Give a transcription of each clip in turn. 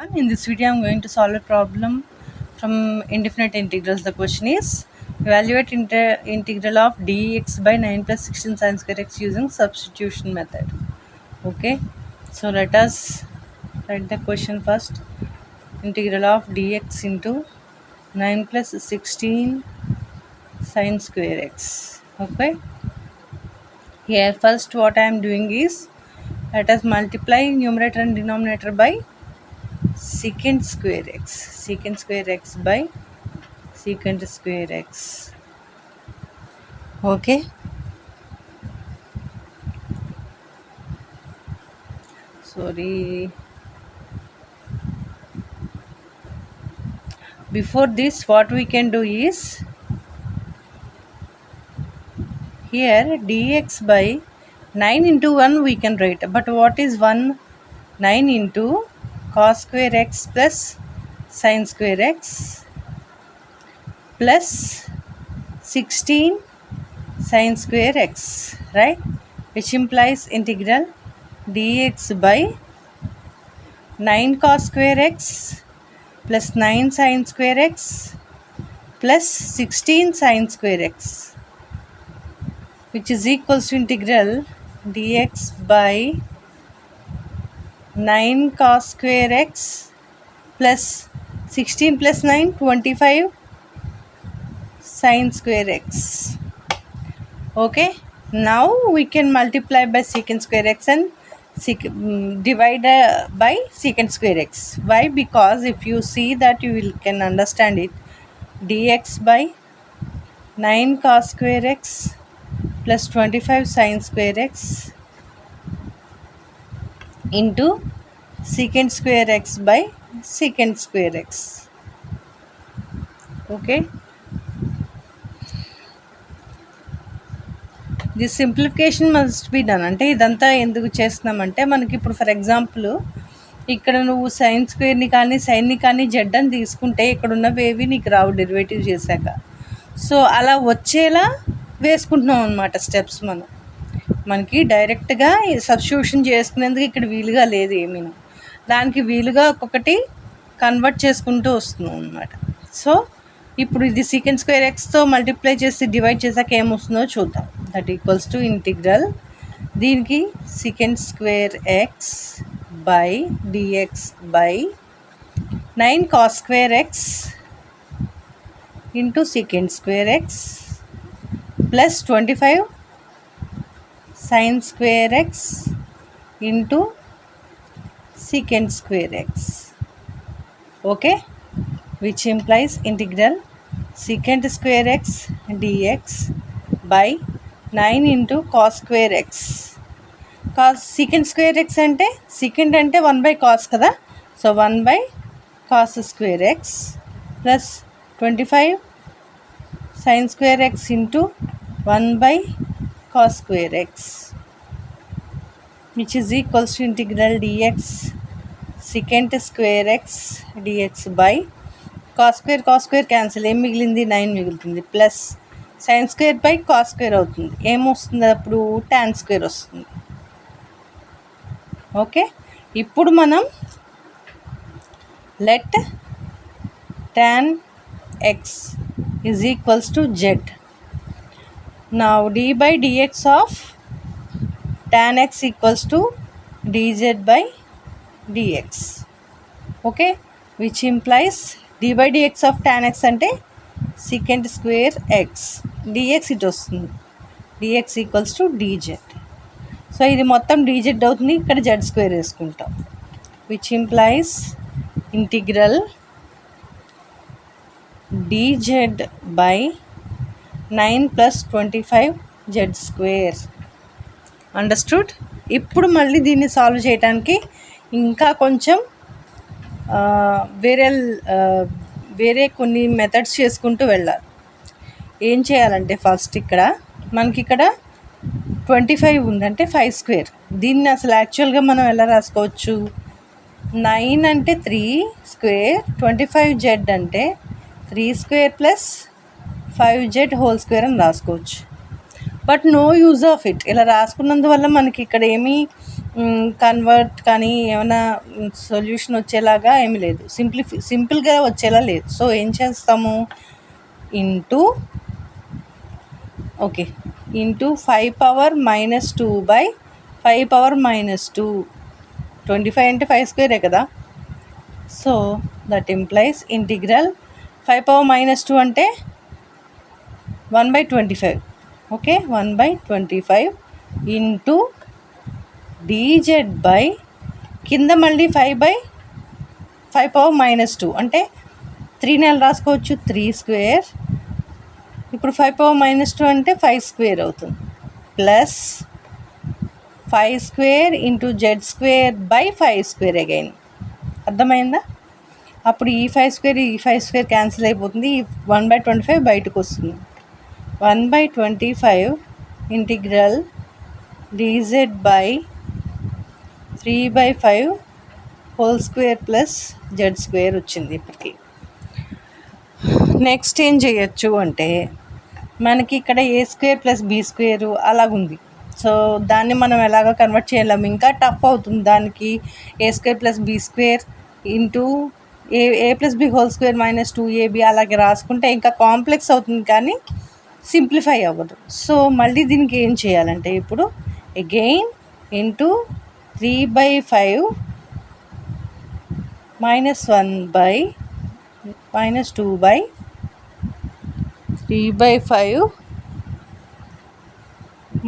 everyone. In this video, I'm going to solve a problem from indefinite integrals. The question is evaluate integral of dx by 9 plus 16 sin square x using substitution method. Okay, so let us write the question first. Integral of dx into 9 plus 16 sin square x. Okay, here first what I am doing is let us multiply numerator and denominator by secant square x by secant square x. Okay, sorry, before this what we can do is here dx by 9 into 1 we can write, but what is 1? 9 into cos square x plus sin square x plus 16 sin square x, right, which implies integral dx by 9 cos square x plus 9 sin square x plus 16 sin square x, which is equals to integral dx by 9 cos square x plus 16 plus 9 25 sin square x. Okay, now we can multiply by secant square x and divide by secant square x. Why? Because if you see that you can understand it. Dx by 9 cos square x plus 25 sin square x into secant square x by secant square x. Okay, this simplification must be done. అంటే ఇదంతా ఎందుకు చేస్తున్నామంటే మనకి ఇప్పుడు for example ఇక్కడ నువ్వు sign స్క్వేర్ని కానీ సైన్ని కానీ జెడ్ అని తీసుకుంటే ఇక్కడ ఉన్నవేవి నీకు రావు డెరివేటివ్ చేశాక. సో అలా వచ్చేలా వేసుకుంటున్నాం అనమాట స్టెప్స్. మనకి డైరెక్ట్గా సబ్స్టిట్యూషన్ చేసుకునేందుకు ఇక్కడ వీలుగా లేదు ఏమీ, దానికి వీలుగా ఒక్కొక్కటి కన్వర్ట్ చేసుకుంటూ వస్తున్నాం అనమాట. సో ఇప్పుడు ఇది సీకెంట్ స్క్వేర్ ఎక్స్తో మల్టిప్లై చేసి డివైడ్ చేశాక ఏమొస్తుందో చూద్దాం. దట్ ఈక్వల్స్ టు ఇంటిగ్రల్ దీనికి secant square x by dx by 9 cos square x into secant square x plus 25 sin square x into secant square x. Okay, which implies integral secant square x dx by 9 into cos square x. Cos secant square x అంటే secant అంటే 1 by cos కదా, so 1 by cos square x plus 25 sin square x into 1 by cos square x, which is equals to integral dx secant square x dx by cos square cancel, ఏం మిగిలింది 9 మిగులుతుంది, plus sine square by cos square అవుతుంది, ఏమొస్తుంది అప్పుడు tan square వస్తుంది. Okay, ఇప్పుడు మనం let tan x is equals to z. Now d by dx of tan x equals to dz by dx. Okay, which implies d by dx of tan x అంటే secant square x dx ఇటు వస్తుంది, dx equals to dz. So ఇది మొత్తం dz అవుతుంది, ఇక్కడ z square వేసుకుంటాం, which implies integral dz by 9 plus 25 z square. Understood. ఇప్పుడు మళ్ళీ దీన్ని సాల్వ్ చేయడానికి ఇంకా కొంచెం వేరే కొన్ని మెథడ్స్ చేసుకుంటూ వెళ్ళాలి. ఏం చేయాలంటే ఫస్ట్ ఇక్కడ మనకి ఇక్కడ 25 ఉందంటే 5 స్క్వేర్, దీన్ని అసలు యాక్చువల్గా మనం ఎలా రాసుకోవచ్చు, 9 అంటే 3 స్క్వేర్ 25z అంటే 3 square plus 5z whole square అని రాసుకోవచ్చు. But no use of it. ఇలా రాసుకున్నందువల్ల మనకి ఇక్కడ ఏమీ కన్వర్ట్ కానీ ఏమైనా సొల్యూషన్ వచ్చేలాగా ఏమీ లేదు, సింపుల్గా వచ్చేలా లేదు. సో ఏం చేస్తాము, ఇంటూ ఇంటూ 5^-2/5^-2. 25 అంటే 5 స్క్వేరే కదా. సో దట్ ఇంప్లైస్ ఇంటిగ్రల్ 5^-2 అంటే 1/25. 1/25 ఇంటూ dz బై కింద మళ్ళీ 5/5^-2 అంటే 3 రాసుకోవచ్చు, 3 స్క్వేర్. ఇప్పుడు 5^-2 అంటే 5 స్క్వేర్ అవుతుంది, plus 5 square into z²/5 square again. అర్థమైందా? అప్పుడు ఈ 5 స్క్వేర్ క్యాన్సిల్ అయిపోతుంది, ఈ 1/25 బయటకు వస్తుంది. 1/25 integral dz by 3/5 whole square plus z² వచ్చింది. ఇప్పటికి నెక్స్ట్ ఏం చేయొచ్చు అంటే, మనకి ఇక్కడ a² + b² అలాగుంది. సో దాన్ని మనం ఎలాగో కన్వర్ట్ చేయలేము, ఇంకా టఫ్ అవుతుంది దానికి. a² + b² into a + b whole square -2ab అలాగే రాసుకుంటే ఇంకా కాంప్లెక్స్ అవుతుంది, కానీ సింప్లిఫై అవ్వదు. సో మళ్ళీ దీనికి ఏం చేయాలంటే, ఇప్పుడు again into 3/5 -1/-2/3/5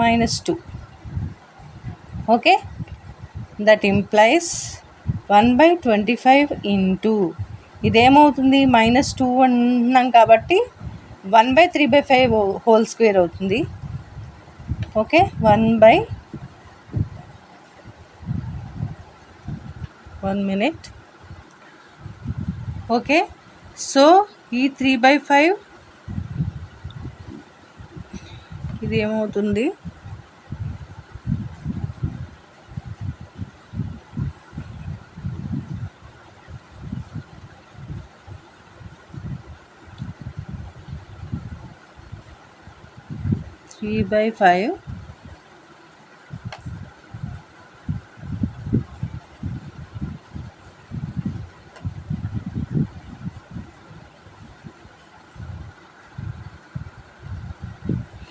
-2. That implies 1/25 into ఇదేమవుతుంది, -2 అంటున్నాం కాబట్టి 1/3/5 హోల్ స్క్వేర్ అవుతుంది. 1 minute. సో ఈ 3/5 ఇది ఏమవుతుంది,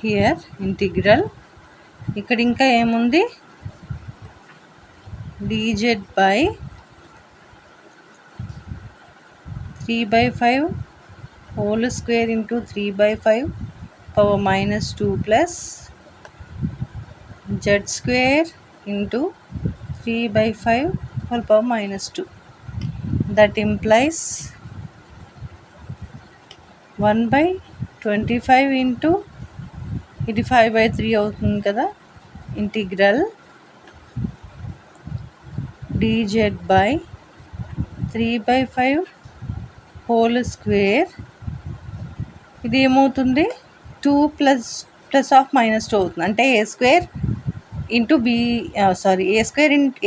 హియర్ ఇంటిగ్రల్. ఇక్కడ ఇంకా ఏముంది, dz by 3/5 whole square into 3/5 power -2 plus z² into 3/5 whole power -2. That implies 1/25 into ఇది 5/3 అవుతుంది కదా, integral dz by 3/5 whole square. ఇది ఏమవుతుంది, 2 + +-2 అవుతుంది, అంటే a² into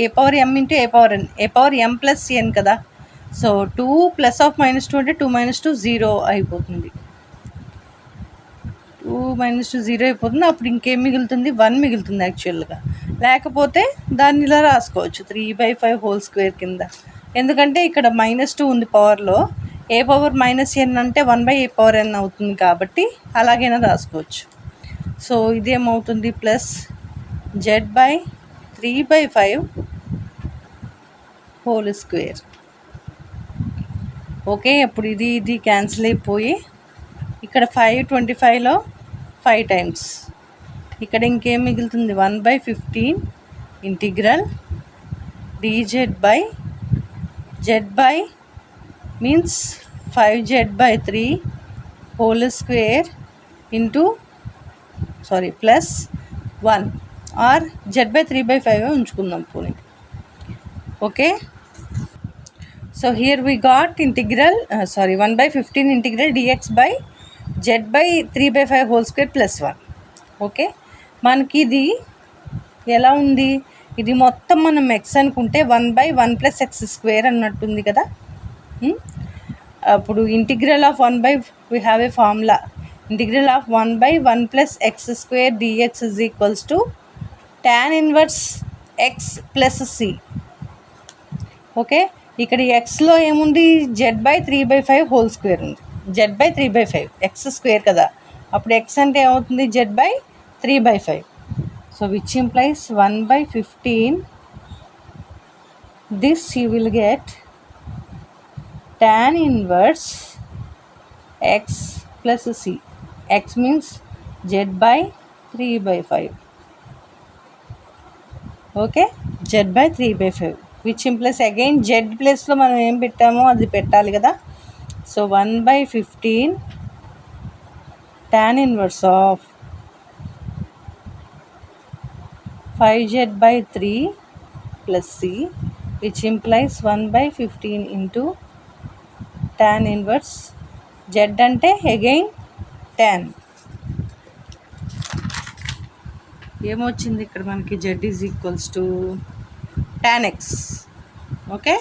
a²m into a⁴m plus n కదా. సో 2 +-2 అంటే 2 - 2 0 అయిపోతుంది. 2 - 2 0 అయిపోతుంది. అప్పుడు ఇంకేం మిగులుతుంది, 1 మిగులుతుంది యాక్చువల్గా. లేకపోతే దాన్ని ఇలా రాసుకోవచ్చు 3/5 హోల్ స్క్వేర్ కింద, ఎందుకంటే ఇక్కడ -2 ఉంది పవర్లో. a⁻n అంటే 1/a⁴n అవుతుంది కాబట్టి అలాగైనా రాసుకోవచ్చు. సో ఇదేమవుతుంది, ప్లస్ z/3/5 హోల్ స్క్వేర్. అప్పుడు ఇది క్యాన్సిల్ అయిపోయి ఇక్కడ 5/25లో 5 టైమ్స్, ఇక్కడ ఇంకేం మిగులుతుంది, 1/15 integral dz by z means 5z/3 whole square into plus 1 or z/3/5 ఉంచుకుందాం పోనీ. So here we got integral 1/15 integral dx by z/3/5 whole square plus 1. మనకి ఇది ఎలా ఉంది, ఇది మొత్తం మనం x అనుకుంటే 1/1 + x² అన్నట్టుంది కదా. అప్పుడు integral of we have a formula, integral of 1/1 + x² dx is equals to tan inverse x plus c. Okay, ఇక్కడ ఎక్స్లో ఏముంది, Z/3/5 హోల్ స్క్వేర్ ఉంది. Z/3/5 ఎక్స్ స్క్వేర్ కదా, అప్పుడు ఎక్స్ అంటే ఏమవుతుంది, Z/3/5. So which implies 1/15. This you will get tan inverse x plus c. X means Z/3/5. Okay, Z/3/5 which implies again Z ప్లస్లో మనం ఏం పెట్టామో అది పెట్టాలి కదా. So 1/15 tan inverse of 5Z/3 plus c, which implies 1/15 into tan inverse z అంటే again tan. ఏమొచ్చింది ఇక్కడ మనకి, z is equals to tan x. Okay,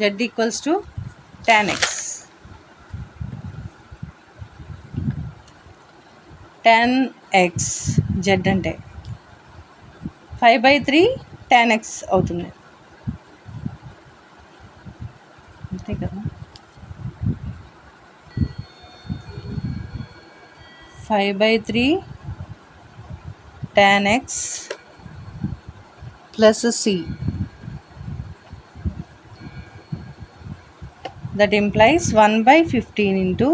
z equals to tan x. tan x z అంటే 5/3 tan x అవుతుంది, అంతే కదా. 5/3 tan x plus c. That implies 1/15 into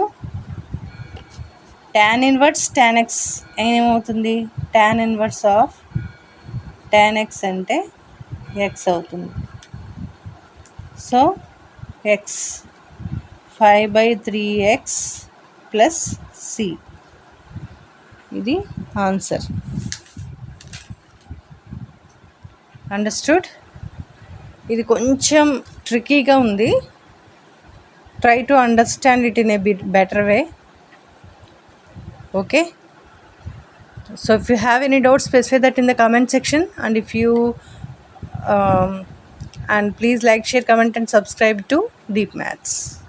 tan inverse tan x ఏమవుతుంది, tan inverse of tan x అంటే x అవుతుంది. So x 5/3x plus c, ఇది answer. Understood. ఇది కొంచెం ట్రికీగా ఉంది, try to understand it in a bit better way. Okay, so if you have any doubts, specify that in the comment section, and if you and please like, share, comment and subscribe to Deep Maths.